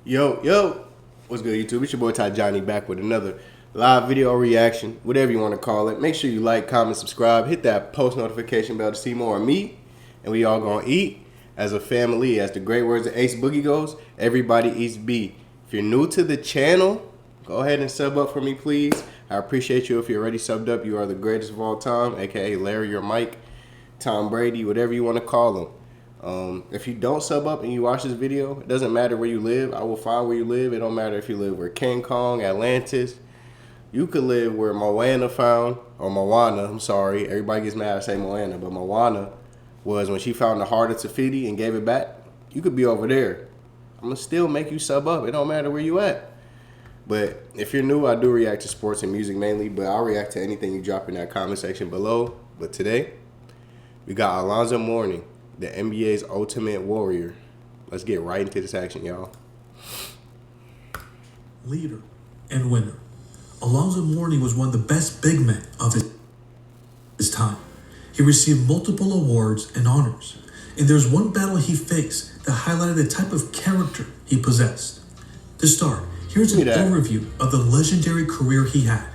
Yo, what's good, YouTube? It's your boy Ty Johnny back with another live video reaction, whatever you want to call it. Make sure you like, comment, subscribe, hit that post notification bell to see more of me, and we all gonna eat as a family. As the great words of Ace Boogie goes, everybody eats B. If you're new to the channel, go ahead and sub up for me, please. I appreciate you. If you're already subbed up, you are the greatest of all time, aka Larry or Mike, Tom Brady, whatever you want to call him. If you don't sub up and you watch this video, it doesn't matter where you live. I will find where you live. It don't matter if you live where King Kong, Atlantis. You could live where Moana found, or Moana, I'm sorry. Everybody gets mad I say Moana, but Moana was when she found the heart of Tafiti and gave it back. You could be over there. I'm going to still make you sub up. It don't matter where you at. But if you're new, I do react to sports and music mainly, but I'll react to anything you drop in that comment section below. But today, we got Alonzo Mourning, the NBA's Ultimate Warrior. Let's get right into this action, y'all. Leader and winner. Alonzo Mourning was one of the best big men of his time. He received multiple awards and honors, and there's one battle he faced that highlighted the type of character he possessed. To start, here's an overview of the legendary career he had.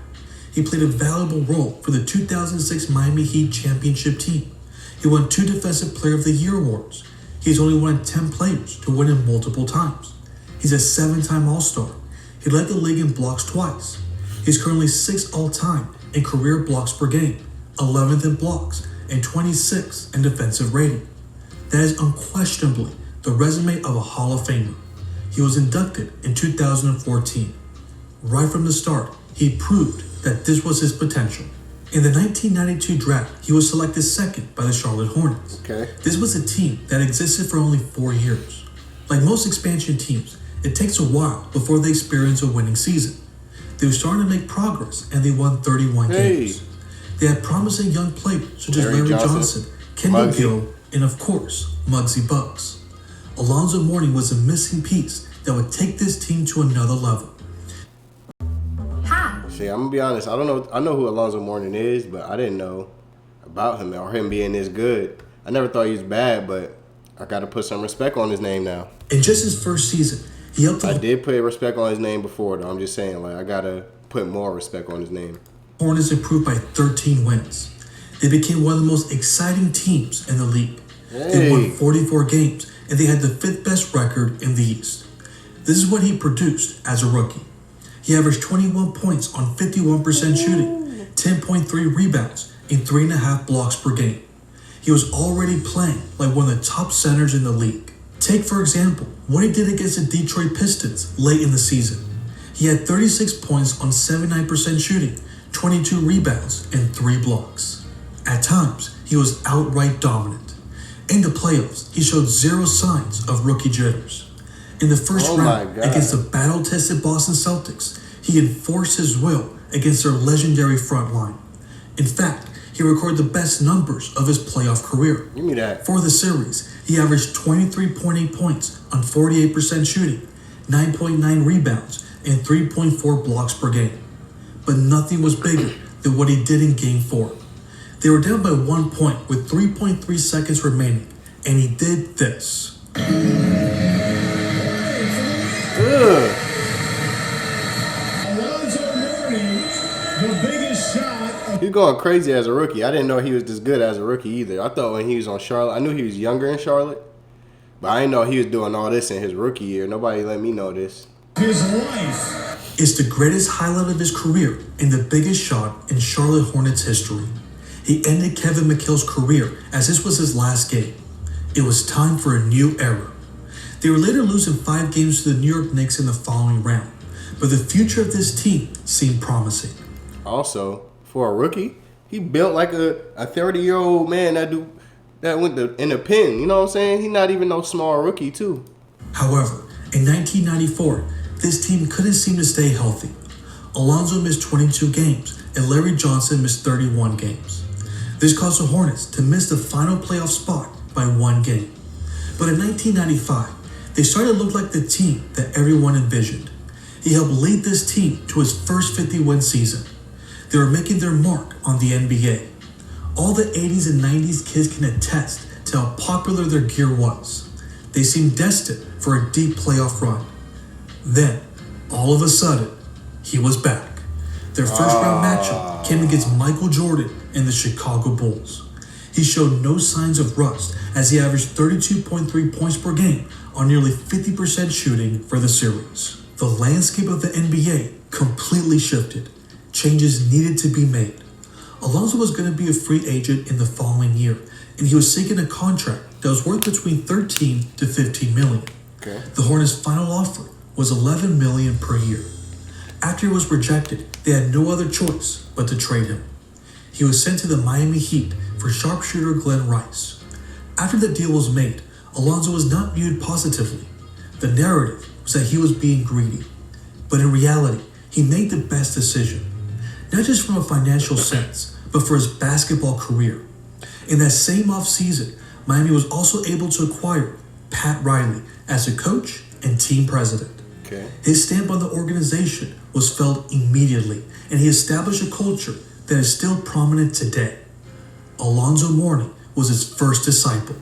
He played a valuable role for the 2006 Miami Heat championship team. He won 2 Defensive Player of the Year awards. He's only one of 10 players to win it multiple times. He's a 7-time All-Star. He led the league in blocks twice. He's currently 6th all-time in career blocks per game, 11th in blocks, and 26th in defensive rating. That is unquestionably the resume of a Hall of Famer. He was inducted in 2014. Right from the start, he proved that this was his potential. In the 1992 draft, he was selected second by the Charlotte Hornets. This was a team that existed for only 4 years. Like most expansion teams, it takes a while before they experience a winning season. They were starting to make progress, and they won 31 games. They had promising young players such as Larry Johnson, Kendall Gill, and of course, Muggsy Bogues. Alonzo Mourning was a missing piece that would take this team to another level. See, I'm gonna be honest. I know who Alonzo Mourning is, but I didn't know about him or him being this good. I never thought he was bad, but I gotta put some respect on his name now. In just his first season, he helped. I did put respect on his name before, though. I'm just saying, like, I gotta put more respect on his name. Hornets improved by 13 wins. They became one of the most exciting teams in the league. They won 44 games, and they had the 5th best record in the East. This is what he produced as a rookie. He averaged 21 points on 51% shooting, 10.3 rebounds, and 3.5 blocks per game. He was already playing like one of the top centers in the league. Take, for example, what he did against the Detroit Pistons late in the season. He had 36 points on 79% shooting, 22 rebounds, and 3 blocks. At times, he was outright dominant. In the playoffs, he showed 0 signs of rookie jitters. In the first round against the battle-tested Boston Celtics, he enforced his will against their legendary front line. In fact, he recorded the best numbers of his playoff career. Give me that. For the series, he averaged 23.8 points on 48% shooting, 9.9 rebounds, and 3.4 blocks per game. But nothing was bigger than what he did in Game 4. They were down by 1 point with 3.3 seconds remaining, and he did this. Alonzo Mourning, the biggest shot. He's going crazy as a rookie. I didn't know he was this good as a rookie either. I thought when he was on Charlotte, I knew he was younger in Charlotte, but I didn't know he was doing all this in his rookie year. Nobody let me know this. His life. It's the greatest highlight of his career and the biggest shot in Charlotte Hornets history. He ended Kevin McHale's career as this was his last game. It was time for a new era. They were later losing 5 games to the New York Knicks in the following round, but the future of this team seemed promising. Also, for a rookie, he built like a 30-year-old man that went in a pen. You know what I'm saying? He's not even no small rookie, too. However, in 1994, this team couldn't seem to stay healthy. Alonzo missed 22 games, and Larry Johnson missed 31 games. This caused the Hornets to miss the final playoff spot by 1 game. But in 1995, they started to look like the team that everyone envisioned. He helped lead this team to his first 50-win season. They were making their mark on the NBA. All the 80s and 90s kids can attest to how popular their gear was. They seemed destined for a deep playoff run. Then, all of a sudden, he was back. Their first round matchup came against Michael Jordan and the Chicago Bulls. He showed no signs of rust as he averaged 32.3 points per game on nearly 50% shooting for the series. The landscape of the NBA completely shifted. Changes needed to be made. Alonzo was going to be a free agent in the following year, and he was seeking a contract that was worth between 13 to 15 million. Okay. The Hornets' final offer was 11 million per year. After he was rejected, they had no other choice but to trade him. He was sent to the Miami Heat for sharpshooter Glenn Rice. After the deal was made, Alonzo was not viewed positively. The narrative was that he was being greedy. But in reality, he made the best decision. Not just from a financial sense, but for his basketball career. In that same offseason, Miami was also able to acquire Pat Riley as a coach and team president. Okay. His stamp on the organization was felt immediately, and he established a culture that is still prominent today. Alonzo Mourning was his first disciple.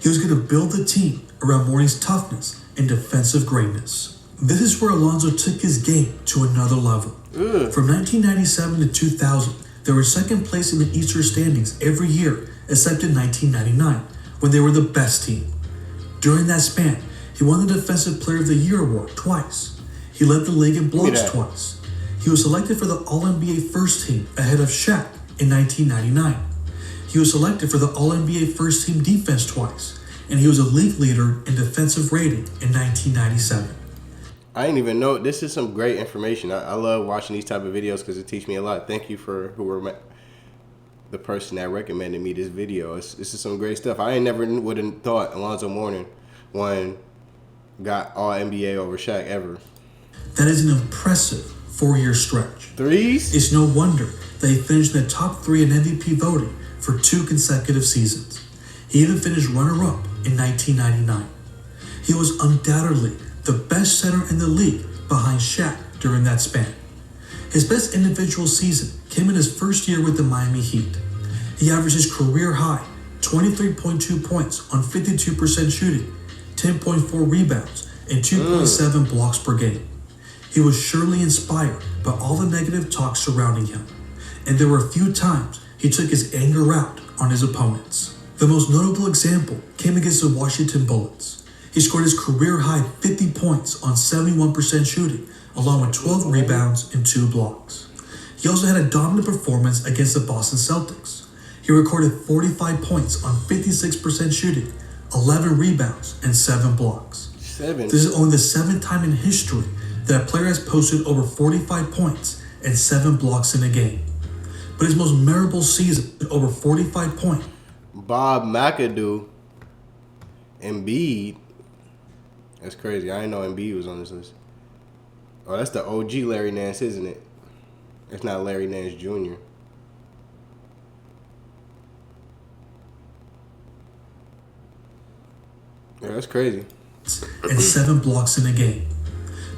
He was going to build the team around Mourning's toughness and defensive greatness. This is where Alonzo took his game to another level. From 1997 to 2000, they were second place in the Eastern standings every year except in 1999, when they were the best team. During that span, he won the Defensive Player of the Year award twice. He led the league in blocks twice. He was selected for the All-NBA First Team ahead of Shaq in 1999. He was selected for the All-NBA First Team Defense twice, and he was a league leader in defensive rating in 1997. I didn't even know. This is some great information. I love watching these type of videos because it teach me a lot. Thank you for the person that recommended me this video. This is some great stuff. I never would have thought Alonzo Mourning got all NBA over Shaq ever. That is an impressive 4-year stretch. Threes? It's no wonder that he finished in the top 3 in MVP voting for 2 consecutive seasons. He even finished runner-up in 1999. He was undoubtedly the best center in the league behind Shaq during that span. His best individual season came in his first year with the Miami Heat. He averaged his career high 23.2 points on 52% shooting, 10.4 rebounds, and 2.7 blocks per game. He was surely inspired by all the negative talk surrounding him, and there were a few times he took his anger out on his opponents. The most notable example came against the Washington Bullets. He scored his career-high 50 points on 71% shooting, along with 12 rebounds and 2 blocks. He also had a dominant performance against the Boston Celtics. He recorded 45 points on 56% shooting, 11 rebounds, and 7 blocks. This is only the 7th time in history that a player has posted over 45 points and 7 blocks in a game. But his most memorable season, over 45 points. Bob McAdoo, Embiid. That's crazy. I didn't know Embiid was on this list. Oh, that's the OG Larry Nance, isn't it? It's not Larry Nance Jr. Yeah, that's crazy. And 7 blocks in a game.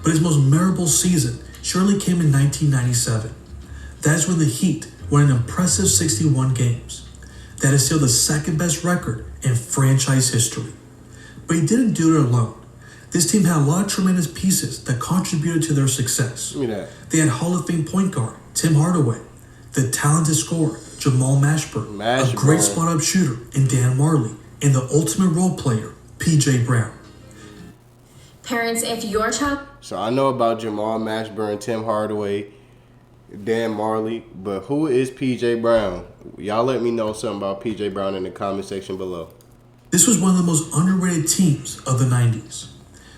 But his most memorable season surely came in 1997. That is when the Heat won an impressive 61 games. That is still the second best record in franchise history. But he didn't do it alone. This team had a lot of tremendous pieces that contributed to their success. Give me that. They had Hall of Fame point guard Tim Hardaway, the talented scorer Jamal Mashburn, a great spot-up shooter in Dan Marley, and the ultimate role player P.J. Brown. Parents, if your child... So I know about Jamal Mashburn, Tim Hardaway, Dan Marley, but who is P.J. Brown? Y'all let me know something about P.J. Brown in the comment section below. This was one of the most underrated teams of the 90s.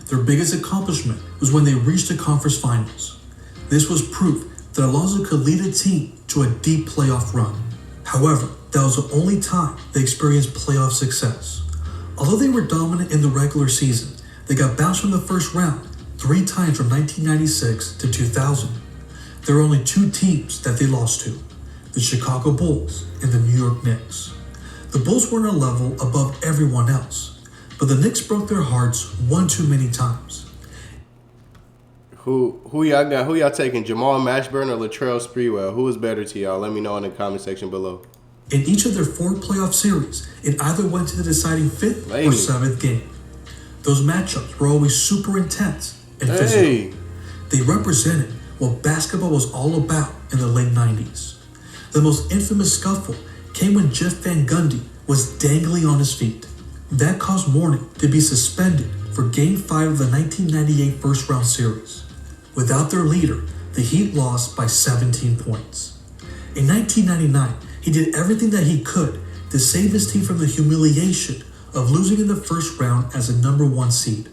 Their biggest accomplishment was when they reached the conference finals. This was proof that Alonzo could lead a team to a deep playoff run. However, that was the only time they experienced playoff success. Although they were dominant in the regular season, they got bounced from the first round 3 times from 1996 to 2000. There were only 2 teams that they lost to, the Chicago Bulls and the New York Knicks. The Bulls were on a level above everyone else, but the Knicks broke their hearts one too many times. Who y'all got? Who y'all taking, Jamal Mashburn or Latrell Sprewell? Who is better to y'all? Let me know in the comment section below. In each of their 4 playoff series, it either went to the deciding 5th or 7th game. Those matchups were always super intense and physical. They represented what basketball was all about in the late 90s. The most infamous scuffle came when Jeff Van Gundy was dangling on his feet. That caused Mourning to be suspended for Game 5 of the 1998 first-round series. Without their leader, the Heat lost by 17 points. In 1999, he did everything that he could to save his team from the humiliation of losing in the first round as a number 1 seed.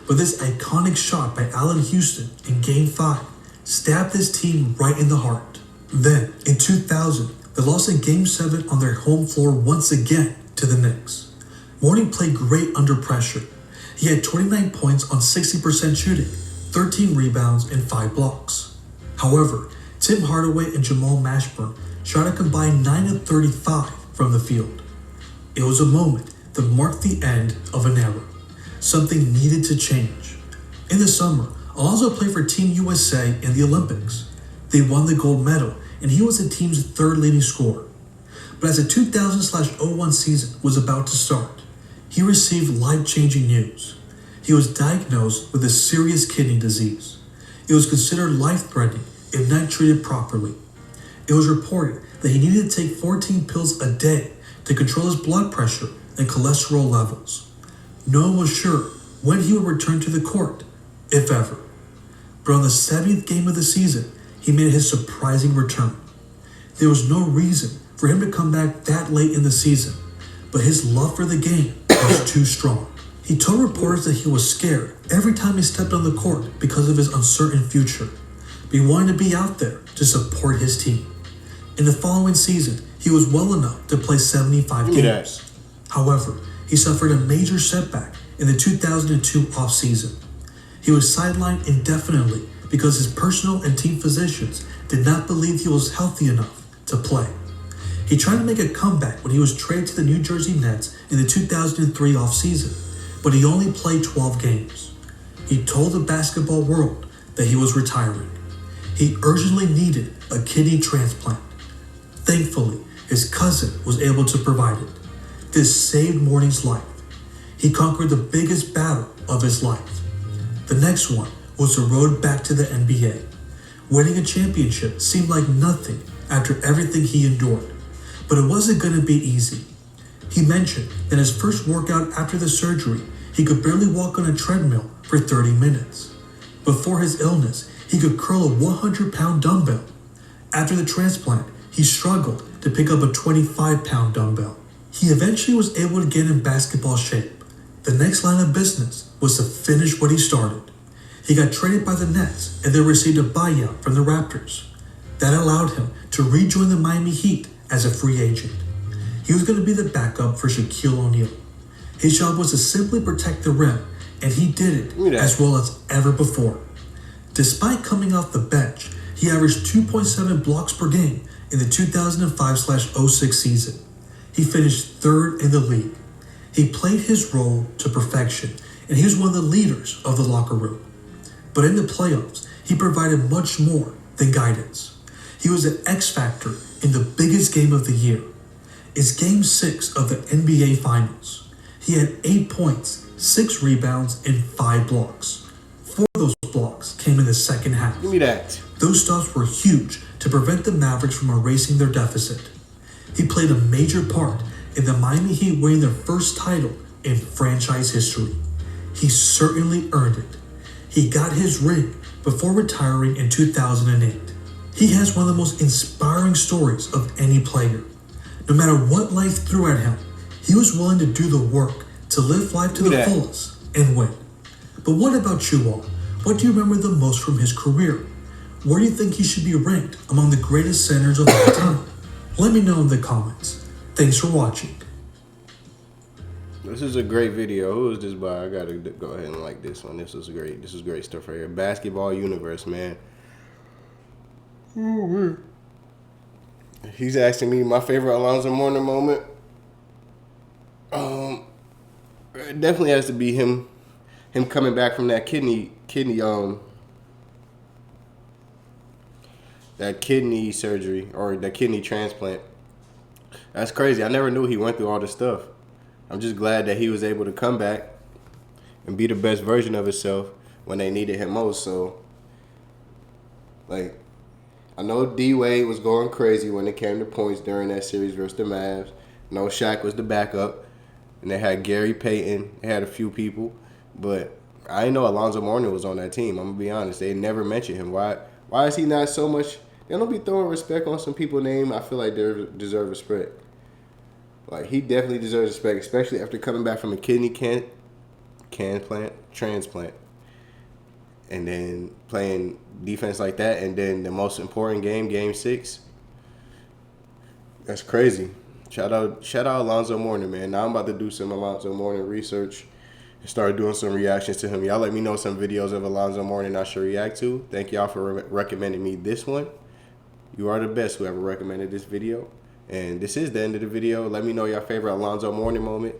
But this iconic shot by Allen Houston in Game 5 stabbed his team right in the heart. Then, in 2000, they lost in Game 7 on their home floor once again to the Knicks. Mourning played great under pressure. He had 29 points on 60% shooting, 13 rebounds, and 5 blocks. However, Tim Hardaway and Jamal Mashburn shot a combined 9 of 35 from the field. It was a moment that marked the end of an era. Something needed to change. In the summer, Alonzo played for Team USA in the Olympics. They won the gold medal, and he was the team's 3rd leading scorer. But as the 2000/01 season was about to start, he received life-changing news. He was diagnosed with a serious kidney disease. It was considered life-threatening if not treated properly. It was reported that he needed to take 14 pills a day to control his blood pressure and cholesterol levels. No one was sure when he would return to the court, if ever. But on the 7th game of the season, he made his surprising return. There was no reason for him to come back that late in the season, but his love for the game was too strong. He told reporters that he was scared every time he stepped on the court because of his uncertain future, but he wanted to be out there to support his team. In the following season, he was well enough to play 75 games. However, he suffered a major setback in the 2002 offseason. He was sidelined indefinitely because his personal and team physicians did not believe he was healthy enough to play. He tried to make a comeback when he was traded to the New Jersey Nets in the 2003 offseason, but he only played 12 games. He told the basketball world that he was retiring. He urgently needed a kidney transplant. Thankfully, his cousin was able to provide it. This saved Mourning's life. He conquered the biggest battle of his life. The next one was the road back to the NBA. Winning a championship seemed like nothing after everything he endured, but it wasn't going to be easy. He mentioned that his first workout after the surgery, he could barely walk on a treadmill for 30 minutes. Before his illness, he could curl a 100-pound dumbbell. After the transplant, he struggled to pick up a 25-pound dumbbell. He eventually was able to get in basketball shape. The next line of business was to finish what he started. He got traded by the Nets and then received a buyout from the Raptors. That allowed him to rejoin the Miami Heat as a free agent. He was going to be the backup for Shaquille O'Neal. His job was to simply protect the rim, and he did it as well as ever before. Despite coming off the bench, he averaged 2.7 blocks per game in the 2005/06 season. He finished 3rd in the league. He played his role to perfection, and he was one of the leaders of the locker room. But in the playoffs, he provided much more than guidance. He was an X factor in the biggest game of the year. It's Game 6 of the NBA Finals. He had 8 points, 6 rebounds, and 5 blocks. 4 of those blocks came in the second half. Give me that. Those stops were huge to prevent the Mavericks from erasing their deficit. He played a major part in the Miami Heat winning their first title in franchise history. He certainly earned it. He got his ring before retiring in 2008. He has one of the most inspiring stories of any player. No matter what life threw at him, he was willing to do the work to live life to the fullest and win. But what about you all? What do you remember the most from his career? Where do you think he should be ranked among the greatest centers of all time? Let me know in the comments. Thanks for watching. This is a great video. Who is this by? I gotta go ahead and like this one. This is great. This is great stuff right here. Basketball universe, man. He's asking me my favorite Alonzo Mourning moment. It definitely has to be him coming back from that kidney surgery or that kidney transplant. That's crazy. I never knew he went through all this stuff. I'm just glad that he was able to come back and be the best version of himself when they needed him most. So, like, I know D Wade was going crazy when it came to points during that series versus the Mavs. I know Shaq was the backup, and they had Gary Payton. They had a few people, but I didn't know Alonzo Mourning was on that team. I'm gonna be honest. They never mentioned him. Why is he not so much? They don't be throwing respect on some people's name. I feel like they deserve respect. Like, he definitely deserves respect, especially after coming back from a kidney transplant, and then playing defense like that, and then the most important game 6. That's crazy. Shout out Alonzo Mourning, man. Now I'm about to do some Alonzo Mourning research and start doing some reactions to him. Y'all let me know some videos of Alonzo Mourning I should react to. Thank y'all for recommending me this one. You are the best whoever recommended this video. And this is the end of the video. Let me know your favorite Alonzo Mourning moment.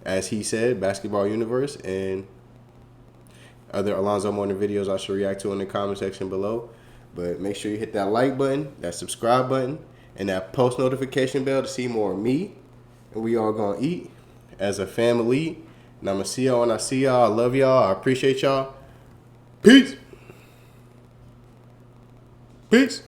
As he said, Basketball Universe, and other Alonzo Mourning videos I should react to in the comment section below. But make sure you hit that like button, that subscribe button, and that post notification bell to see more of me. And we all gonna eat as a family. And I'm gonna see y'all when I see y'all. I love y'all. I appreciate y'all. Peace. Peace.